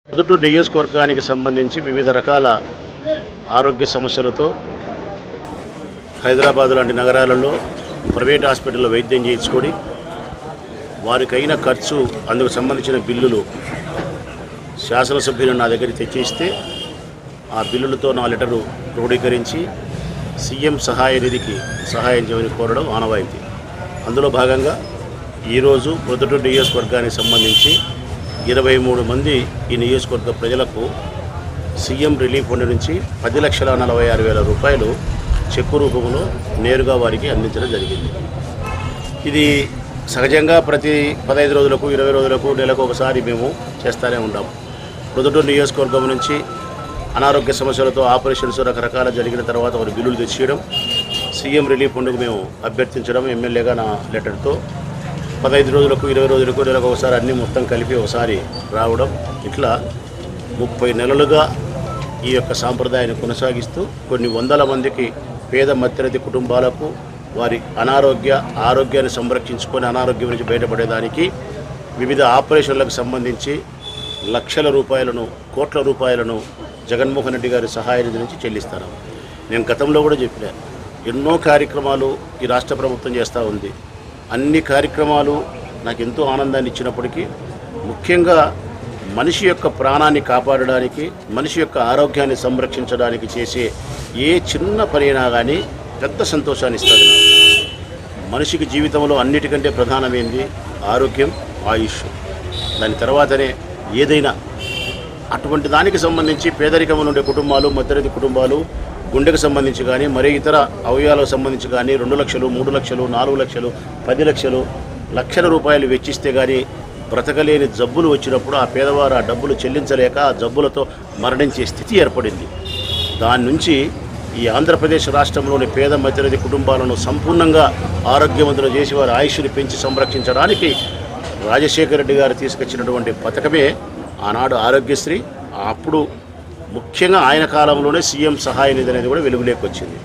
పొద్దుటూరు నియోజకవర్గానికి సంబంధించి వివిధ రకాల ఆరోగ్య సమస్యలతో హైదరాబాద్ లాంటి నగరాలలో ప్రైవేట్ హాస్పిటల్లో వైద్యం చేయించుకొని వారికైన ఖర్చు అందుకు సంబంధించిన బిల్లులు శాసనసభ్యులు నా దగ్గరికి తెచ్చిస్తే ఆ బిల్లులతో నా లెటరు క్రోడీకరించి సీఎం సహాయ నిధికి సహాయం చేయమని కోరడం ఆనవాయితీ. అందులో భాగంగా ఈరోజు పొద్దుటూరు నియోజకవర్గానికి సంబంధించి 23 మంది ఈ నియోజకవర్గ ప్రజలకు సీఎం రిలీఫ్ ఫండ్ నుంచి 10,46,000 రూపాయలు చెక్కు రూపంలో నేరుగా వారికి అందించడం జరిగింది. ఇది సహజంగా ప్రతి 15 రోజులకు 20 రోజులకు నెలకు ఒకసారి మేము చేస్తూనే ఉంటాం. పొద్దుటూరు నియోజకవర్గం నుంచి అనారోగ్య సమస్యలతో ఆపరేషన్స్ రకరకాల జరిగిన తర్వాత వారి బిల్లులు తెచ్చేయడం, సీఎం రిలీఫ్ ఫండ్కు మేము అభ్యర్థించడం, ఎమ్మెల్యేగా నా లెటర్తో 15 రోజులకు 20 రోజులకు నెలకు ఒకసారి అన్నీ మొత్తం కలిపి ఒకసారి రావడం, ఇట్లా 30 నెలలుగా ఈ యొక్క సాంప్రదాయాన్ని కొనసాగిస్తూ కొన్ని వందల మందికి పేద మధ్యతరగతి కుటుంబాలకు వారి ఆరోగ్యాన్ని సంరక్షించుకొని అనారోగ్యం నుంచి బయటపడేదానికి వివిధ ఆపరేషన్లకు సంబంధించి లక్షల రూపాయలను, కోట్ల రూపాయలను జగన్మోహన్ రెడ్డి గారి సహాయ నిధి నుంచి చెల్లిస్తాను. నేను గతంలో కూడా చెప్పాను, ఎన్నో కార్యక్రమాలు ఈ రాష్ట్ర ప్రభుత్వం చేస్తూ ఉంది. అన్ని కార్యక్రమాలు నాకు ఎంతో ఆనందాన్ని ఇచ్చినప్పటికీ ముఖ్యంగా మనిషి యొక్క ప్రాణాన్ని కాపాడడానికి, మనిషి యొక్క ఆరోగ్యాన్ని సంరక్షించడానికి చేసే ఏ చిన్న పనైనా కానీ పెద్ద సంతోషాన్ని ఇస్తుంది. మనిషికి జీవితంలో అన్నిటికంటే ప్రధానమైంది ఆరోగ్యం, ఆయుష్. దాని తర్వాతనే ఏదైనా. అటువంటి దానికి సంబంధించి పేదరికంలో ఉండే కుటుంబాలు, మధ్యతరగతి కుటుంబాలు గుండెకు సంబంధించి కానీ మరి ఇతర అవయవాలకు సంబంధించి కానీ 2 లక్షలు, 3 లక్షలు, 4 లక్షలు, 10 లక్షలు, లక్షల రూపాయలు వెచ్చిస్తే కానీ బ్రతకలేని జబ్బులు వచ్చినప్పుడు ఆ పేదవారు ఆ డబ్బులు చెల్లించలేక ఆ జబ్బులతో మరణించే స్థితి ఏర్పడింది. దాని నుంచి ఈ ఆంధ్రప్రదేశ్ రాష్ట్రంలోని పేద మధ్యతరగతి కుటుంబాలను సంపూర్ణంగా ఆరోగ్యవంతులు చేసి వారి ఆయుష్ని పెంచి సంరక్షించడానికి రాజశేఖర రెడ్డి గారు తీసుకొచ్చినటువంటి పథకమే ఆనాడు ఆరోగ్యశ్రీ. అప్పుడు ముఖ్యంగా ఆయన కాలంలోనే సీఎం సహాయ నిధి అనేది కూడా వెలుగులోకి వచ్చింది.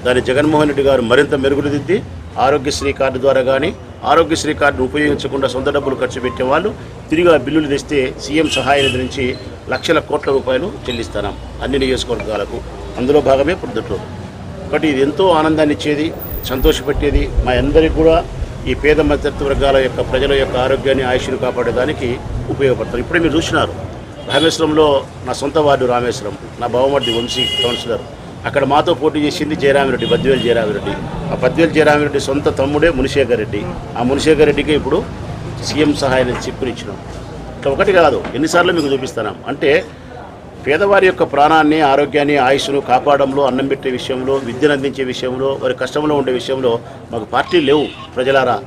దాన్ని జగన్మోహన్ రెడ్డి గారు మరింత మెరుగుదిద్ది ఆరోగ్యశ్రీ కార్డు ద్వారా కానీ, ఆరోగ్యశ్రీ కార్డును ఉపయోగించకుండా సొంత డబ్బులు ఖర్చు పెట్టే వాళ్ళు తిరిగి ఆ బిల్లులు తెస్తే సీఎం సహాయ నిధి నుంచి లక్షల కోట్ల రూపాయలు చెల్లిస్తున్నాం అన్ని నియోజకవర్గాలకు. అందులో భాగమే పొద్దుటూరు. కాబట్టి ఇది ఎంతో ఆనందాన్ని ఇచ్చేది, సంతోషపెట్టేది. మా అందరికీ కూడా ఈ పేద మధ్యతరగతి వర్గాల యొక్క ప్రజల యొక్క ఆరోగ్యాన్ని, ఆయుష్ను కాపాడేదానికి ఉపయోగపడతారు. ఇప్పుడే మీరు చూసినారు, రామేశ్వరంలో నా సొంత వార్డు రామేశ్వరం, నా బావమర్ది వంశీ కౌన్సిలర్. అక్కడ మాతో పోటీ చేసింది జయరామిరెడ్డి, బద్వేలు జయరామిరెడ్డి. ఆ బద్వేలు జయరామిరెడ్డి సొంత తమ్ముడే మునిశేఖర్ రెడ్డి. ఆ మునిశేఖర్ రెడ్డికి ఇప్పుడు సీఎం సహాయాన్ని చెప్పునిచ్చినాం. ఇట్లా ఒకటి కాదు, ఎన్నిసార్లు మీకు చూపిస్తున్నాం. అంటే పేదవారి యొక్క ప్రాణాన్ని, ఆరోగ్యాన్ని, ఆయుష్ను కాపాడంలో, అన్నం పెట్టే విషయంలో, విద్యను అందించే విషయంలో, వారి కష్టంలో ఉండే విషయంలో మాకు పార్టీలు లేవు. ప్రజలారా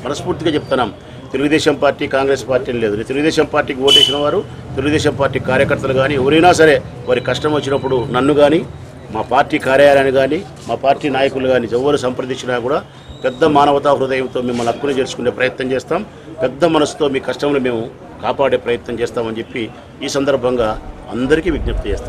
మనస్ఫూర్తిగా చెప్తున్నాం. తెలుగుదేశం పార్టీ, కాంగ్రెస్ పార్టీ లేదు. తెలుగుదేశం పార్టీకి ఓటేసిన వారు, తెలుగుదేశం పార్టీ కార్యకర్తలు కానీ ఎవరైనా సరే వారి కష్టం వచ్చినప్పుడు నన్ను కానీ, మా పార్టీ కార్యాలయాన్ని కానీ, మా పార్టీ నాయకులు కానీ ఎవరు సంప్రదించినా కూడా పెద్ద మానవతా హృదయంతో మిమ్మల్ని హక్కుని చేర్చుకునే ప్రయత్నం చేస్తాం. పెద్ద మనసుతో మీ కష్టంలో మేము కాపాడే ప్రయత్నం చేస్తామని చెప్పి ఈ సందర్భంగా అందరికీ విజ్ఞప్తి చేస్తాం.